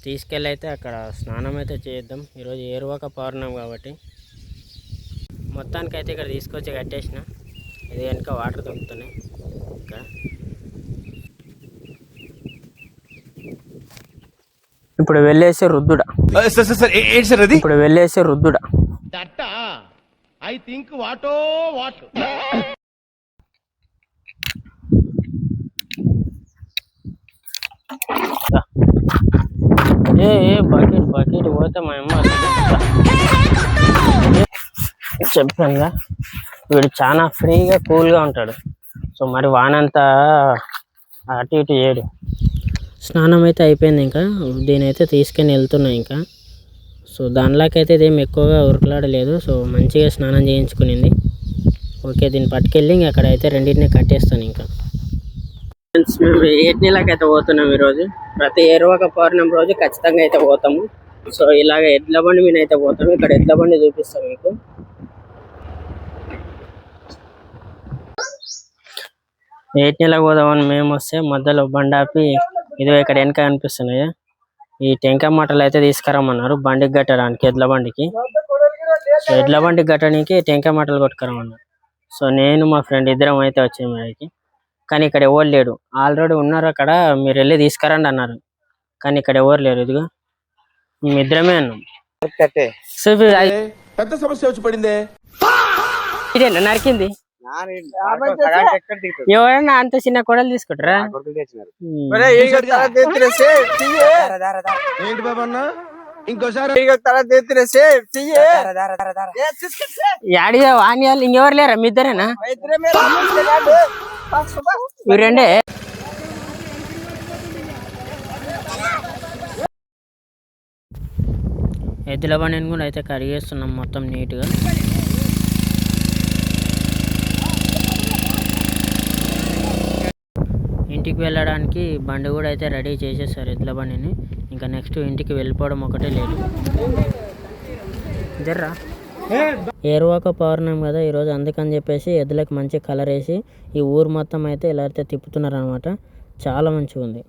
తీసుకెళ్ళి అయితే అక్కడ స్నానం అయితే చేద్దాం. ఈరోజు ఏరువాక పౌర్ణం కాబట్టి మొత్తానికైతే ఇక్కడ తీసుకొచ్చి కట్టేసిన. ఇది వెనక వాటర్ దొరుకుతున్నాయి ఇక్కడ. ఇప్పుడు వెళ్ళేసి రుద్దుడా. ఇప్పుడు వెళ్ళేసి రుద్దుడా. ఐ థింక్ వాటో వాట్. ఏ బకెట్ బకెట్ పోతే మా అమ్మ చెప్పానుగా, వీడు చాలా ఫ్రీగా కూల్గా ఉంటాడు. సో మరి వానంతా అటు ఇటు చేయడు. స్నానం అయితే అయిపోయింది. ఇంకా దీనైతే తీసుకొని వెళ్తున్నా ఇంకా. సో దానిలాకైతే ఇదేం ఎక్కువగా ఉరుకులాడలేదు. సో మంచిగా స్నానం చేయించుకునింది. ఓకే, దీన్ని పట్టుకెళ్ళి ఇంక అక్కడైతే రెండింటిని కట్టేస్తాను. ఇంకా మేము ఏటిలాకైతే పోతున్నాం ఈరోజు. ప్రతి ఏరువాక పౌర్ణమి రోజు ఖచ్చితంగా అయితే పోతాము. సో ఇలాగ ఎడ్ల బండి మీద అయితే పోతాము. ఇక్కడ ఎడ్ల బండి చూపిస్తాం మీకు. ఏటిలాగా పోదామని మేము వస్తే మధ్యలో బండి ఆపి, ఇదిగో ఇక్కడ వెనక కనిపిస్తున్నాయి ఈ టెంకాయ మట్టలు అయితే తీసుకురమ్మన్నారు బండికి కట్టడానికి, ఎడ్ల బండికి. సో ఎడ్ల బండికి కట్టడానికి టెంకాయ మట్టలు కొట్టుకురమ్మన్నారు. సో నేను మా ఫ్రెండ్ ఇద్దరం అయితే వచ్చాము ఇక్కడికి. కానీ ఇక్కడ ఎవరు లేడు. ఆల్రెడీ ఉన్నారు అక్కడ, మీరు వెళ్ళి తీసుకురండి అన్నారు. కానీ ఇక్కడ ఎవరు లేరు. ఇదిగో మేమిద్దరమే అన్నాం. పెద్ద సమస్య వచ్చి పడిందే. ఇదేనా నరికింది? ఎవరైనా అంత చిన్న కొడలు తీసుకుంటారా? ఏంటి బాబా అన్న, ఇంకోసారి యాడియో వాణ్యాలు ఇంకెవరు లేరా? మీ ఇద్దరేనా? మీరు రెండే. ఎద్దుల బండిని కూడా అయితే కడిగేస్తున్నాం మొత్తం నీట్గా. ఇంటికి వెళ్ళడానికి బండి కూడా అయితే రెడీ చేసేసారు ఎద్దుల బండిని. ఇంకా నెక్స్ట్ ఇంటికి వెళ్ళిపోవడం ఒకటే లేదు. జర్రా ఏరువాక పౌర్ణమి కదా ఈరోజు, అందుకని చెప్పేసి ఎద్దులకు మంచి కలర్ వేసి ఈ ఊరు మొత్తం అయితే ఇలా అయితే తిప్పుతున్నారు అనమాట. చాలా మంచిగా ఉంది.